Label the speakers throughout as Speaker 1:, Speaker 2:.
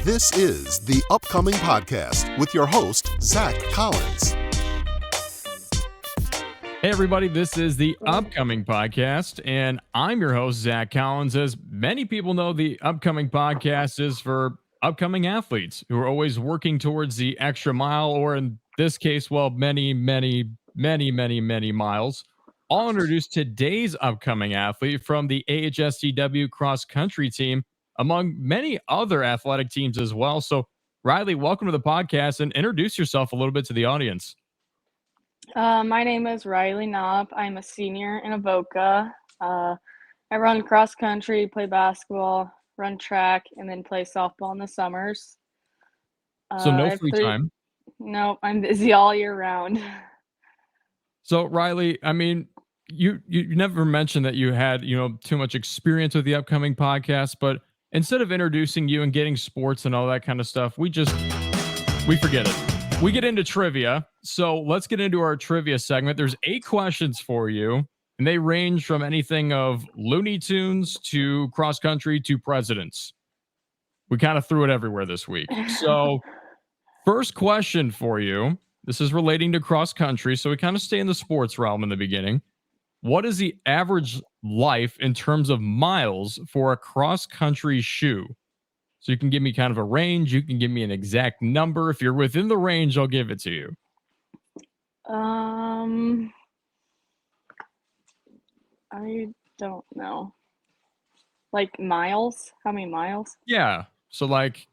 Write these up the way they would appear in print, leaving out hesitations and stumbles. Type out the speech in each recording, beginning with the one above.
Speaker 1: This is the Upcoming Podcast with your host, Zach Collins.
Speaker 2: Hey, everybody, this is the Upcoming Podcast, and I'm your host, Zach Collins. As many people know, the Upcoming Podcast is for upcoming athletes who are always working towards the extra mile, or in this case, well, many miles. I'll introduce today's upcoming athlete from the AHSTW cross country team, among many other athletic teams as well. So, Riley, welcome to the podcast, and introduce yourself a little bit to the audience.
Speaker 3: My name is Riley Knop. I'm a senior in Avoca. I run cross country, play basketball, run track, and then play softball in the summers.
Speaker 2: So no free time.
Speaker 3: No, I'm busy all year round.
Speaker 2: So Riley, I mean, you never mentioned that you had, too much experience with the upcoming podcast, but instead of introducing you and getting sports and all that kind of stuff, we forget it. We get into trivia. So let's get into our trivia segment. There's 8 questions for you, and they range from anything of Looney Tunes to cross country to presidents. We kind of threw it everywhere this week. So first question for you. This is relating to cross country, so we kind of stay in the sports realm in the beginning. What is the average life in terms of miles for a cross country shoe? So you can give me kind of a range. You can give me an exact number. If you're within the range, I'll give it to you.
Speaker 3: I don't know. Like miles? How many miles?
Speaker 2: Yeah. So like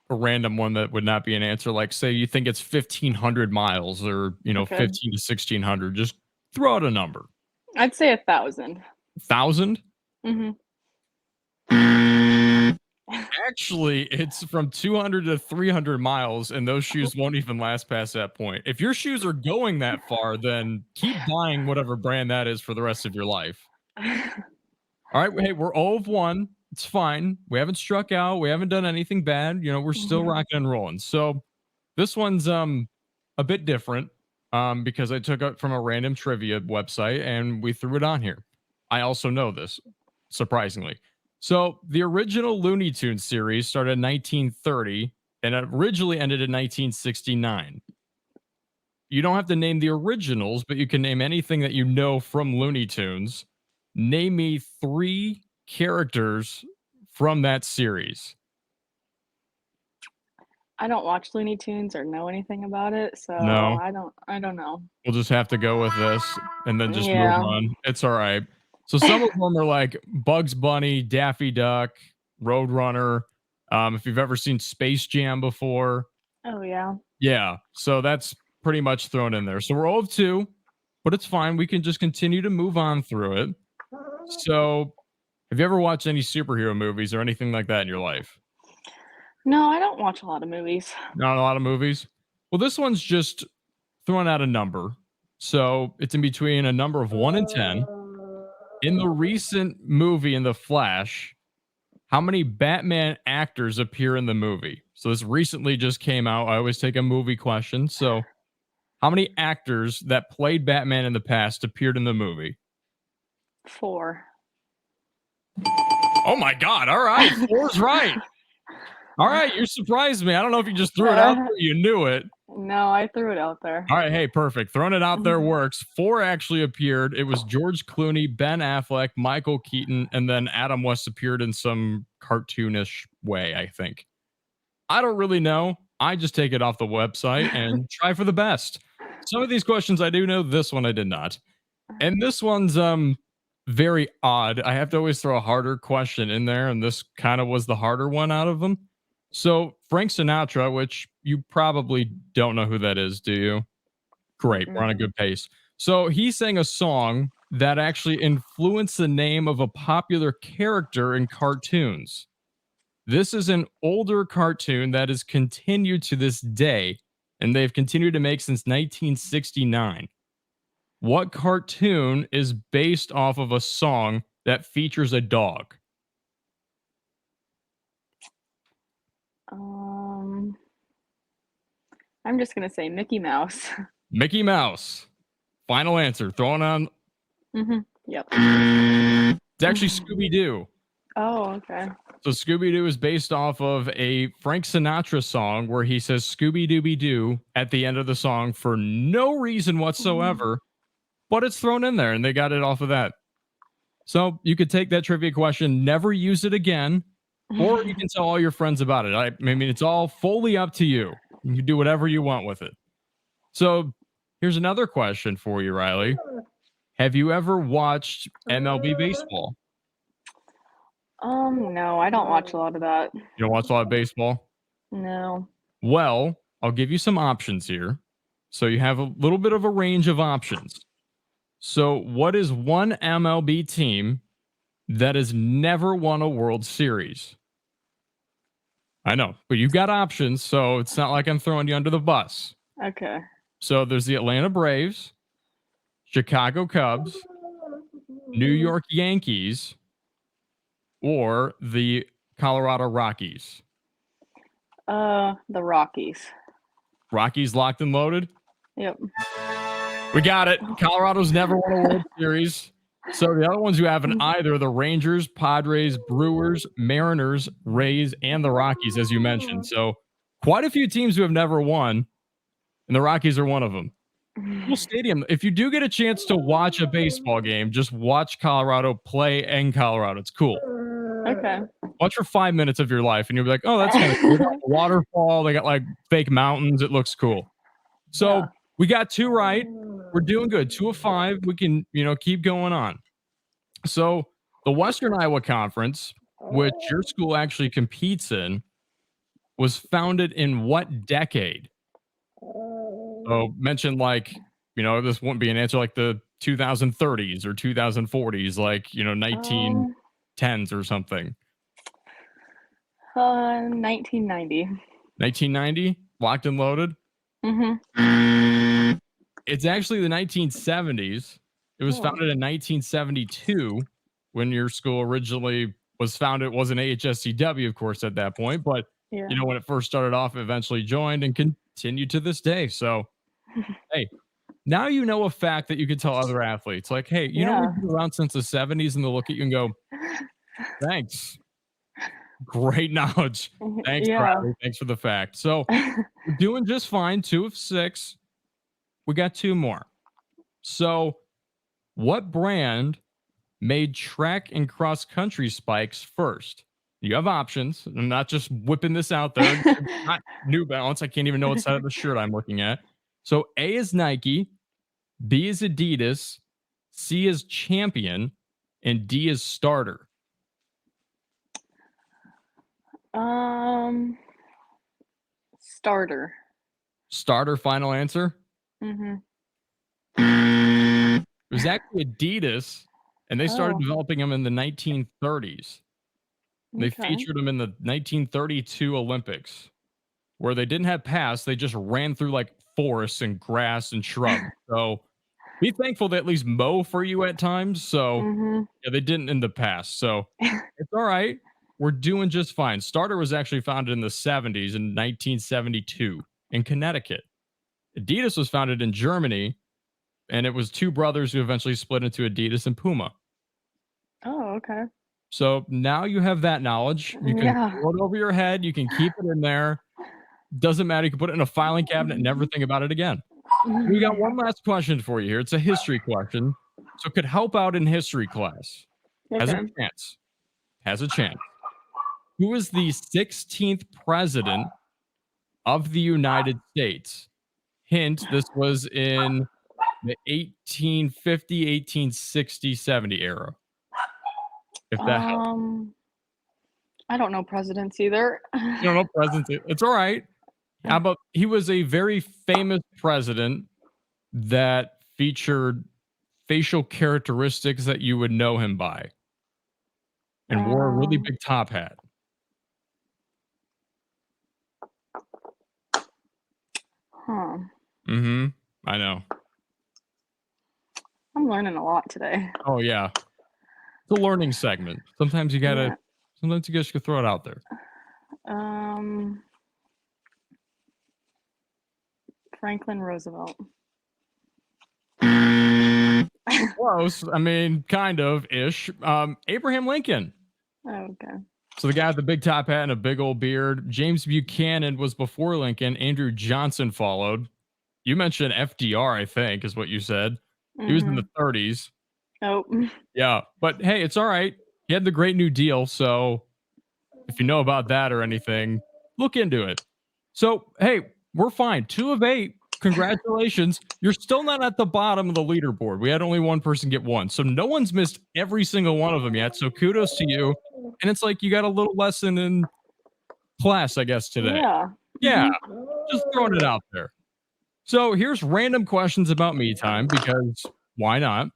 Speaker 2: a random one that would not be an answer. Like say you think it's 1,500 miles or,
Speaker 3: Okay.
Speaker 2: 15 to 1,600. Just throw out a number.
Speaker 3: I'd say 1,000.
Speaker 2: 1,000?
Speaker 3: Mm-hmm.
Speaker 2: Actually, it's from 200 to 300 miles, and those shoes won't even last past that point. If your shoes are going that far, then keep buying whatever brand that is for the rest of your life. All right. Hey, we're 0 of 1. It's fine. We haven't struck out. We haven't done anything bad. We're still rocking and rolling. So this one's a bit different because I took it from a random trivia website and we threw it on here. I also know this, surprisingly. So the original Looney Tunes series started in 1930 and it originally ended in 1969. You don't have to name the originals, but you can name anything that you know from Looney Tunes. Name me 3 characters from that series.
Speaker 3: I don't watch Looney Tunes or know anything about it, so
Speaker 2: No.
Speaker 3: I don't know.
Speaker 2: We'll just have to go with this and then just
Speaker 3: Yeah.
Speaker 2: move on. It's all right. So some of them are like Bugs Bunny, Daffy Duck, Roadrunner. If you've ever seen Space Jam before.
Speaker 3: Oh, yeah.
Speaker 2: Yeah. So that's pretty much thrown in there. So we're 0 of 2, but it's fine. We can just continue to move on through it. So have you ever watched any superhero movies or anything like that in your life?
Speaker 3: No, I don't watch a lot of movies.
Speaker 2: Not a lot of movies? Well, this one's just throwing out a number. So it's in between a number of 1 and 10. In the recent movie in The Flash, how many Batman actors appear in the movie? So this recently just came out. I always take a movie question. So how many actors that played Batman in the past appeared in the movie?
Speaker 3: 4.
Speaker 2: Oh my God. All right. 4's right. All right. You surprised me. I don't know if you just threw it out there. You knew it.
Speaker 3: No, I threw it out there.
Speaker 2: All right. Hey, perfect. Throwing it out there works. 4 actually appeared. It was George Clooney, Ben Affleck, Michael Keaton, and then Adam West appeared in some cartoonish way, I think. I don't really know. I just take it off the website and try for the best. Some of these questions I do know. This one I did not. And this one's very odd. I have to always throw a harder question in there, and this kind of was the harder one out of them. So Frank Sinatra, which you probably don't know who that is, do you? Great. We're on a good pace. So he sang a song that actually influenced the name of a popular character in cartoons. This is an older cartoon that is continued to this day, and they've continued to make since 1969. What cartoon is based off of a song that features a dog?
Speaker 3: I'm just going to say Mickey Mouse.
Speaker 2: Mickey Mouse. Final answer. Throwing on.
Speaker 3: Mm-hmm. Yep.
Speaker 2: It's actually Scooby-Doo.
Speaker 3: Oh, okay.
Speaker 2: So Scooby-Doo is based off of a Frank Sinatra song where he says Scooby-Dooby-Doo at the end of the song for no reason whatsoever, but it's thrown in there and they got it off of that. So you could take that trivia question, never use it again, or you can tell all your friends about it. I mean, it's all fully up to you. You can do whatever you want with it. So here's another question for you, Riley. Have you ever watched MLB baseball?
Speaker 3: No, I don't watch a lot of that.
Speaker 2: You don't watch a lot of baseball?
Speaker 3: No.
Speaker 2: Well, I'll give you some options here. So you have a little bit of a range of options. So, what is one MLB team that has never won a World Series? I know, but you've got options, so it's not like I'm throwing you under the bus.
Speaker 3: Okay.
Speaker 2: So, there's the Atlanta Braves, Chicago Cubs, New York Yankees, or the Colorado Rockies.
Speaker 3: The Rockies.
Speaker 2: Rockies locked and loaded?
Speaker 3: Yep.
Speaker 2: We got it. Colorado's never won a World Series. So the other ones you have in either the Rangers, Padres, Brewers, Mariners, Rays, and the Rockies, as you mentioned. So quite a few teams who have never won, and the Rockies are one of them. Cool stadium. If you do get a chance to watch a baseball game, just watch Colorado play in Colorado. It's cool.
Speaker 3: Okay.
Speaker 2: Watch for 5 minutes of your life, and you'll be like, "Oh, that's kind of cool." They got a waterfall. They got like fake mountains. It looks cool. So
Speaker 3: Yeah.
Speaker 2: we got 2 right. We're doing good. 2 of 5. We can, keep going on. So the Western Iowa Conference, which your school actually competes in, was founded in what decade? So mention like, this wouldn't be an answer like the 2030s or 2040s, like, 1910s or something.
Speaker 3: 1990.
Speaker 2: 1990, locked and loaded.
Speaker 3: Mm-hmm.
Speaker 2: It's actually the 1970s. It was founded in 1972 when your school originally was founded. It wasn't AHSTW, of course, at that point, but
Speaker 3: Yeah.
Speaker 2: when it first started off, it eventually joined and continued to this day. So, hey, now you know a fact that you can tell other athletes. Like, hey, we've been around since the 70s, and they'll look at you and go, thanks. Great knowledge. Thanks, Riley. Thanks for the fact. So, we're doing just fine. 2 of 6. We got 2 more. So, what brand made track and cross country spikes first? You have options. I'm not just whipping this out there. Not New Balance. I can't even know what side of the shirt I'm looking at. So A is Nike, B is Adidas, C is Champion, and D is Starter.
Speaker 3: Starter.
Speaker 2: Starter, final answer?
Speaker 3: Mm-hmm.
Speaker 2: It was actually Adidas, and they started developing them in the 1930s. They featured them in the 1932 Olympics, where they didn't have paths. They just ran through like forests and grass and shrubs. So be thankful they at least mow for you at times. So yeah, they didn't in the past. So it's all right. We're doing just fine. Starter was actually founded in the 70s in 1972 in Connecticut. Adidas was founded in Germany, and it was 2 brothers who eventually split into Adidas and Puma.
Speaker 3: Oh, okay.
Speaker 2: So now you have that knowledge. You can throw it over your head. You can keep it in there. Doesn't matter. You can put it in a filing cabinet and never think about it again. We got one last question for you here. It's a history question. So it could help out in history class. Has a chance. Has a chance. Who is the 16th president of the United States? Hint, this was in the 1850, 1860, 70 era. If that helps.
Speaker 3: I don't know presidents either.
Speaker 2: You don't know presidents. It's all right. How about he was a very famous president that featured facial characteristics that you would know him by and wore a really big top hat.
Speaker 3: Huh.
Speaker 2: I know.
Speaker 3: I'm learning a lot today.
Speaker 2: Oh, yeah. It's a learning segment. Sometimes you gotta throw it out there.
Speaker 3: Franklin Roosevelt.
Speaker 2: Close. I mean, kind of ish. Abraham Lincoln.
Speaker 3: Okay.
Speaker 2: So the guy with the big top hat and a big old beard. James Buchanan was before Lincoln. Andrew Johnson followed. You mentioned FDR, I think, is what you said. He was in the 30s.
Speaker 3: Oh.
Speaker 2: Yeah, but hey, it's all right. He had the Great New Deal, so if you know about that or anything, look into it. So, hey, we're fine. 2 of 8. Congratulations. You're still not at the bottom of the leaderboard. We had only one person get 1. So no one's missed every single one of them yet. So kudos to you. And it's like you got a little lesson in class, I guess, today.
Speaker 3: Yeah.
Speaker 2: Yeah, just throwing it out there. So here's random questions about me time because why not?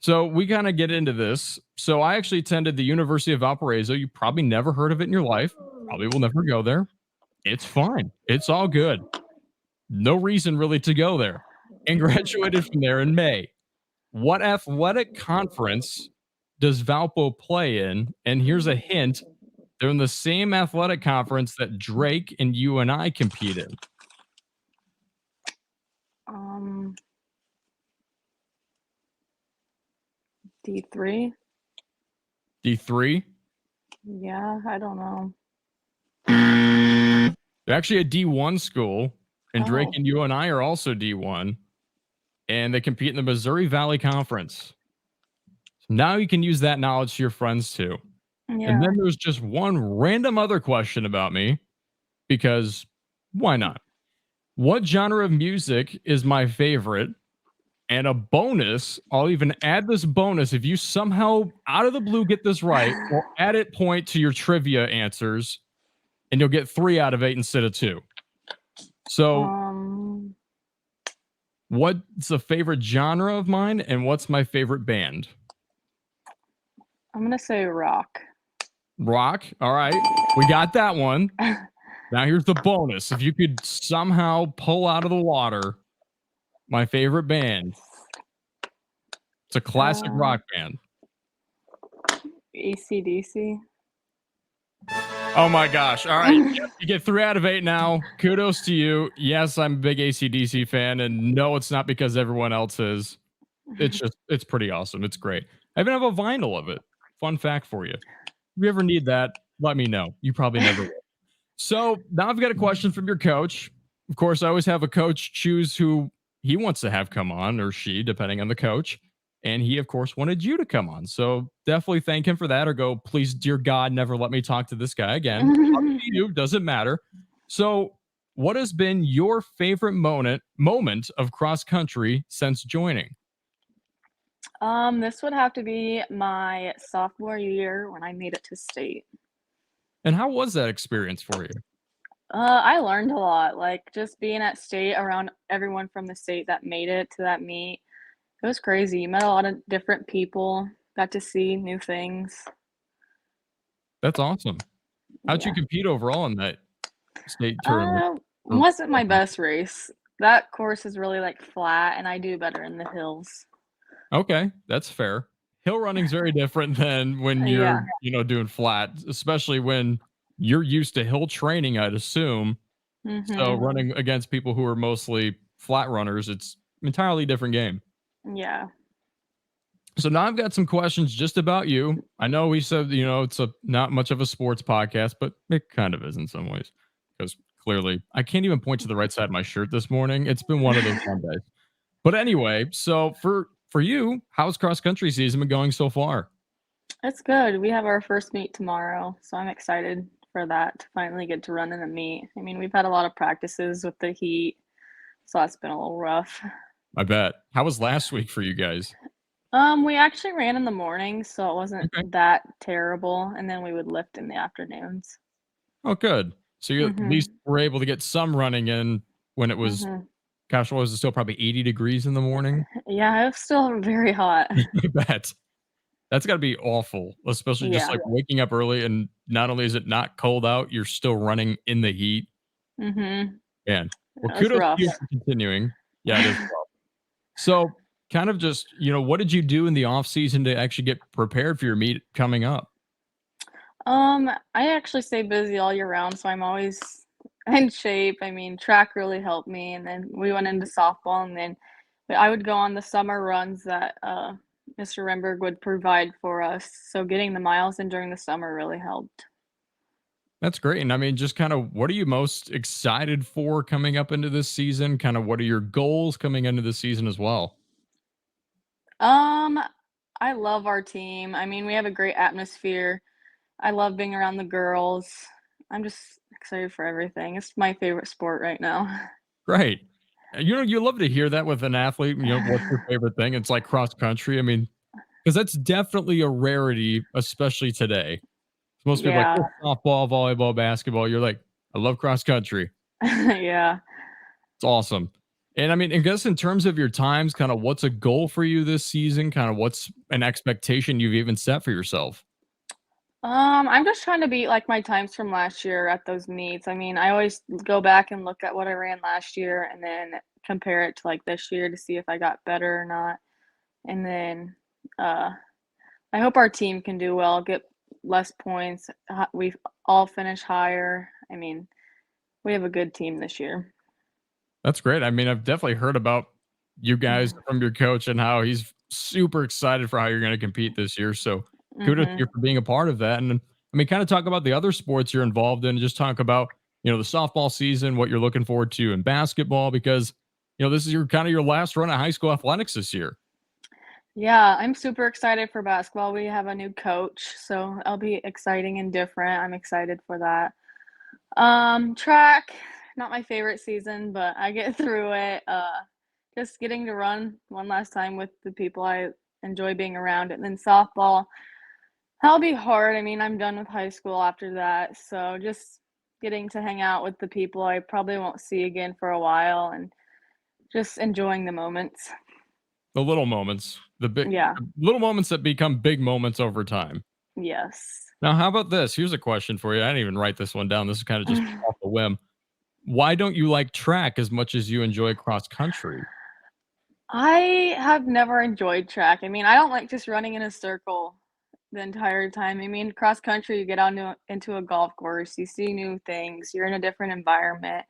Speaker 2: So we kind of get into this. So I actually attended the University of Valparaiso. You probably never heard of it in your life. Probably will never go there. It's fine. It's all good. No reason really to go there. And graduated from there in May. What athletic conference does Valpo play in? And here's a hint. They're in the same athletic conference that Drake and you and I compete in.
Speaker 3: D3.
Speaker 2: D3?
Speaker 3: Yeah, I don't know.
Speaker 2: They're actually a D1 school, and Drake
Speaker 3: Oh.
Speaker 2: and you and I are also D1, and they compete in the Missouri Valley Conference. So now you can use that knowledge to your friends too.
Speaker 3: Yeah.
Speaker 2: And then there's just one random other question about me, because why not? What genre of music is my favorite? And a bonus, I'll even add this bonus if you somehow out of the blue get this right, or add it point to your trivia answers, and you'll get 3 out of 8 instead of 2. So, what's a favorite genre of mine, and what's my favorite band?
Speaker 3: I'm gonna say rock.
Speaker 2: Rock. All right, we got that one. Now here's the bonus. If you could somehow pull out of the water my favorite band, it's a classic rock band.
Speaker 3: ACDC.
Speaker 2: Oh my gosh. All right. Yep, you get 3 out of 8 now. Kudos to you. Yes, I'm a big ACDC fan, and no, it's not because everyone else is. It's pretty awesome. It's great. I even have a vinyl of it. Fun fact for you. If you ever need that, let me know. You probably never will. So now I've got a question from your coach. Of course, I always have a coach choose who he wants to have come on, or she, depending on the coach. And he, of course, wanted you to come on. So definitely thank him for that, or go, please, dear God, never let me talk to this guy again. Up to you, doesn't matter. So, what has been your favorite moment of cross country since joining?
Speaker 3: This would have to be my sophomore year when I made it to state.
Speaker 2: And how was that experience for you?
Speaker 3: I learned a lot, like just being at state around everyone from the state that made it to that meet. It was crazy. You met a lot of different people, got to see new things.
Speaker 2: That's awesome. How'd you
Speaker 3: Yeah.
Speaker 2: compete overall in that state tournament?
Speaker 3: Wasn't my best race. That course is really like flat, and I do better in the hills.
Speaker 2: Okay, that's fair. Hill running's very different than when
Speaker 3: Yeah.
Speaker 2: you're, doing flat, especially when you're used to hill training, I'd assume. So
Speaker 3: Mhm.
Speaker 2: running against people who are mostly flat runners, it's entirely different game.
Speaker 3: Yeah.
Speaker 2: So now I've got some questions just about you. I know we said, it's a not much of a sports podcast, but it kind of is in some ways. Because clearly I can't even point to the right side of my shirt this morning. It's been one of those Mondays. But anyway, so for you, how's cross country season been going so far?
Speaker 3: It's good. We have our first meet tomorrow, so I'm excited for that to finally get to run in a meet. I mean, we've had a lot of practices with the heat, so that's been a little rough.
Speaker 2: I bet. How was last week for you guys?
Speaker 3: We actually ran in the morning, so it wasn't
Speaker 2: Okay.
Speaker 3: that terrible, and then we would lift in the afternoons.
Speaker 2: Oh, good. So you at least
Speaker 3: Mhm.
Speaker 2: were able to get some running in when it was,
Speaker 3: Mhm.
Speaker 2: gosh, what was it, still probably 80 degrees in the morning?
Speaker 3: Yeah, it was still very hot.
Speaker 2: I bet. That's gotta be awful, especially just,
Speaker 3: Yeah.
Speaker 2: like, waking up early, and not only is it not cold out, you're still running in the heat.
Speaker 3: Mhm.
Speaker 2: Man, well,
Speaker 3: It was
Speaker 2: kudos to
Speaker 3: rough.
Speaker 2: you for continuing. Yeah, it is rough. So, kind of just, what did you do in the off season to actually get prepared for your meet coming up?
Speaker 3: I actually stay busy all year round, so I'm always in shape. I mean, track really helped me, and then we went into softball, and then I would go on the summer runs that Mr. Renberg would provide for us. So getting the miles in during the summer really helped.
Speaker 2: That's great. And I mean, just kind of what are you most excited for coming up into this season? Kind of what are your goals coming into this season as well?
Speaker 3: Um, I love our team. I mean, we have a great atmosphere. I love being around the girls. I'm just excited for everything. It's my favorite sport right now.
Speaker 2: Great. You love to hear that with an athlete. What's your favorite thing? It's like cross country. I mean, because that's definitely a rarity, especially today. Most people are like,
Speaker 3: Yeah.
Speaker 2: oh, softball, volleyball, basketball. You're like, I love cross country.
Speaker 3: Yeah.
Speaker 2: It's awesome. And I mean, I guess in terms of your times, kind of what's a goal for you this season? Kind of what's an expectation you've even set for yourself?
Speaker 3: I'm just trying to beat like my times from last year at those meets. I mean, I always go back and look at what I ran last year and then compare it to like this year to see if I got better or not. And then uh I hope our team can do well, get less points. We all finish higher. I mean, we have a good team this year.
Speaker 2: That's great. I mean, I've definitely heard about you guys from your coach and how he's super excited for how you're going to compete this year. So kudos to you
Speaker 3: Mhm.
Speaker 2: for being a part of that. And I mean, kind of talk about the other sports you're involved in. Just talk about the softball season, what you're looking forward to in basketball, because this is your kind of your last run at high school athletics this year.
Speaker 3: Yeah, I'm super excited for basketball. We have a new coach, so it'll be exciting and different. I'm excited for that. Track, not my favorite season, but I get through it. Just getting to run one last time with the people I enjoy being around. And then softball, that'll be hard. I mean, I'm done with high school after that. So just getting to hang out with the people I probably won't see again for a while and just enjoying the moments.
Speaker 2: The little moments,
Speaker 3: Yeah.
Speaker 2: the little moments that become big moments over time.
Speaker 3: Yes.
Speaker 2: Now, how about this? Here's a question for you. I didn't even write this one down. This is kind of just off the whim. Why don't you like track as much as you enjoy cross country?
Speaker 3: I have never enjoyed track. I mean, I don't like just running in a circle the entire time. I mean, cross country, you get into a golf course, you see new things, you're in a different environment.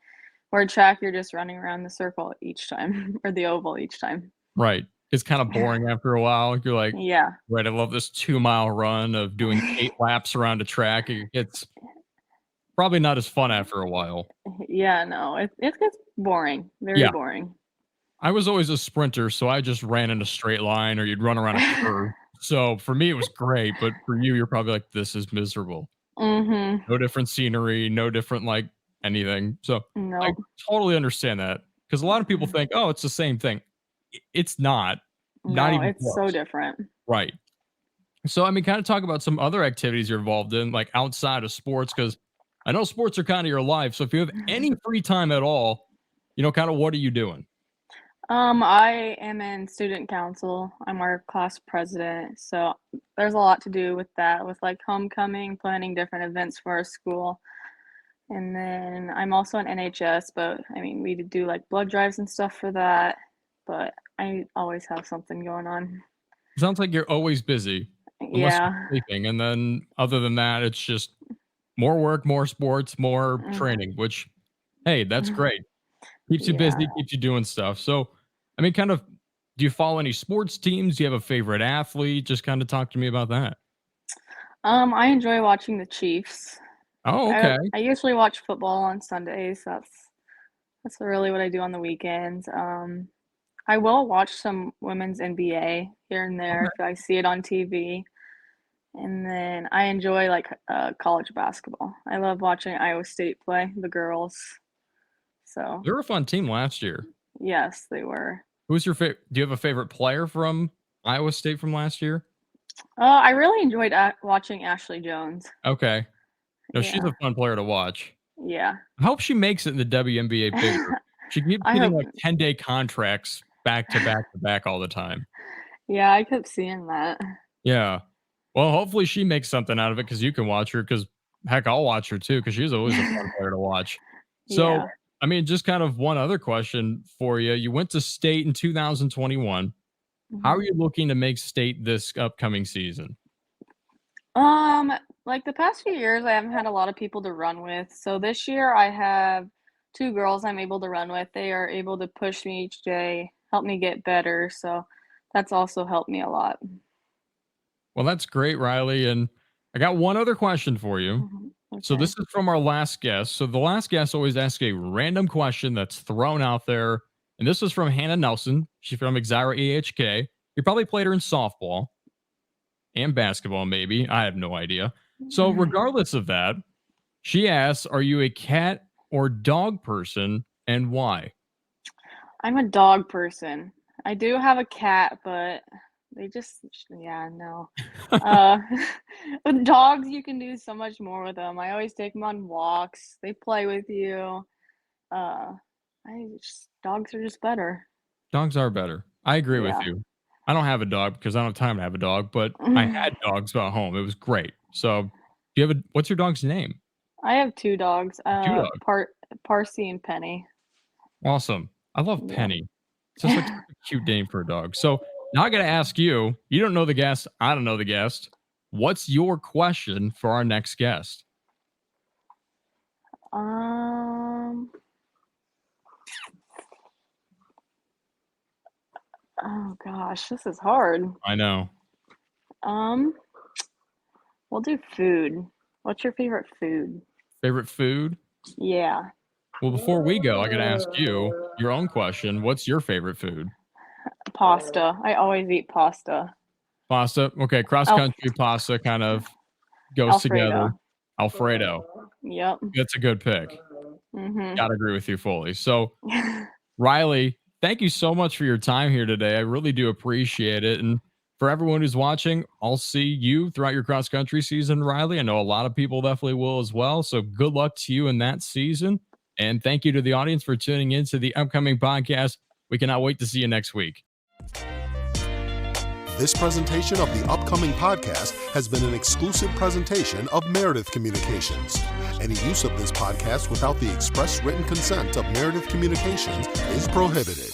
Speaker 3: Where track, you're just running around the circle each time or the oval each time.
Speaker 2: Right. It's kind of boring after a while. You're like,
Speaker 3: Yeah.
Speaker 2: right, I love this 2 mile run of doing 8 laps around a track. It's probably not as fun after a while.
Speaker 3: Yeah, no, it gets boring, very
Speaker 2: Yeah.
Speaker 3: boring.
Speaker 2: I was always a sprinter, so I just ran in a straight line or you'd run around a curve. So for me, it was great. But for you, you're probably like, this is miserable.
Speaker 3: Mhm.
Speaker 2: No different scenery, no different like anything. So I
Speaker 3: Nope.
Speaker 2: totally understand that because a lot of people think, oh, it's the same thing. It's not, not
Speaker 3: No,
Speaker 2: even
Speaker 3: it's so
Speaker 2: close.
Speaker 3: different.
Speaker 2: Right. So, I mean, kind of talk about some other activities you're involved in, like outside of sports, because I know sports are kind of your life. So, if you have any free time at all, kind of what are you doing?
Speaker 3: I am in student council. I'm our class president, so there's a lot to do with that, with like homecoming, planning different events for our school. And then I'm also in NHS, but I mean, we do like blood drives and stuff for that, but I always have something going on.
Speaker 2: Sounds like you're always busy, unless you're
Speaker 3: Yeah.
Speaker 2: sleeping. And then, other than that, it's just more work, more sports, more
Speaker 3: Mm.
Speaker 2: training, which, hey, that's great. Keeps you
Speaker 3: Yeah.
Speaker 2: busy, keeps you doing stuff. So, I mean, kind of, do you follow any sports teams? Do you have a favorite athlete? Just kind of talk to me about that.
Speaker 3: I enjoy watching the Chiefs.
Speaker 2: Oh,
Speaker 3: I
Speaker 2: okay.
Speaker 3: I usually watch football on Sundays. That's really what I do on the weekends. I will watch some women's NBA here and there if I see it on TV. And then I enjoy like college basketball. I love watching Iowa State play, the girls. So,
Speaker 2: They were a fun team last year.
Speaker 3: yes, they were.
Speaker 2: Who's your favorite? Do you have a favorite player from Iowa State from last year?
Speaker 3: I really enjoyed watching Ashley Jones.
Speaker 2: Okay. No, she's
Speaker 3: Yeah.
Speaker 2: a fun player to watch.
Speaker 3: Yeah.
Speaker 2: I hope she makes it in the WNBA bigger. She keeps
Speaker 3: I
Speaker 2: getting
Speaker 3: hope.
Speaker 2: like 10-day contracts back to back to back all the time.
Speaker 3: Yeah, I kept seeing that.
Speaker 2: Yeah. Well, hopefully she makes something out of it because you can watch her. Because heck, I'll watch her too because she's always a fun player to watch. So,
Speaker 3: Yeah.
Speaker 2: I mean, just kind of one other question for you. You went to state in 2021. How
Speaker 3: Mhm.
Speaker 2: are you looking to make state this upcoming season?
Speaker 3: Um, like the past few years, I haven't had a lot of people to run with. So this year, I have two girls I'm able to run with. They are able to push me each day, help me get better. So That's also helped me a lot.
Speaker 2: Well, that's great, Riley. And I got one other question for you.
Speaker 3: Mhm.
Speaker 2: So
Speaker 3: Okay.
Speaker 2: this is from our last guest. So the last guest always asks a random question that's thrown out there. And this is from Hannah Nelson. She's from Exira AHK. You probably played her in softball and basketball, maybe. I have no idea. So regardless of that, she asks, are you a cat or dog person and why?
Speaker 3: I'm a dog person. I do have a cat, but they just, yeah, no. Uh, with dogs, you can do so much more with them. I always take them on walks. They play with you. Uh, dogs are just better.
Speaker 2: Dogs are better. I agree with
Speaker 3: Yeah.
Speaker 2: you. I don't have a dog because I don't have time to have a dog, but I had dogs at home. It was great. So, do you have what's your dog's name?
Speaker 3: I have two dogs,
Speaker 2: 2 dogs.
Speaker 3: Parsi and Penny.
Speaker 2: Awesome. I love
Speaker 3: Yeah.
Speaker 2: Penny. It's just like such a cute name for a dog. So, now I got to ask you, you don't know the guest, I don't know the guest. What's your question for our next guest?
Speaker 3: Um, oh gosh, this is hard.
Speaker 2: I know.
Speaker 3: Um, we'll do food. What's your favorite food?
Speaker 2: Favorite food?
Speaker 3: Yeah.
Speaker 2: Well, before we go, I got to ask you your own question. What's your favorite food?
Speaker 3: Pasta. I always eat pasta.
Speaker 2: Pasta. Okay, cross
Speaker 3: Alf
Speaker 2: country pasta kind of goes together.
Speaker 3: Alfredo.
Speaker 2: Alfredo.
Speaker 3: Yep.
Speaker 2: That's a good pick.
Speaker 3: Mhm.
Speaker 2: Gotta agree with you fully. So, Riley, thank you so much for your time here today. I really do appreciate it. And for everyone who's watching, I'll see you throughout your cross country season, Riley. I know a lot of people definitely will as well. So, good luck to you in that season. And thank you to the audience for tuning in to the upcoming podcast. We cannot wait to see you next week.
Speaker 1: This presentation of the upcoming podcast has been an exclusive presentation of Meredith Communications. Any use of this podcast without the express written consent of Meredith Communications is prohibited.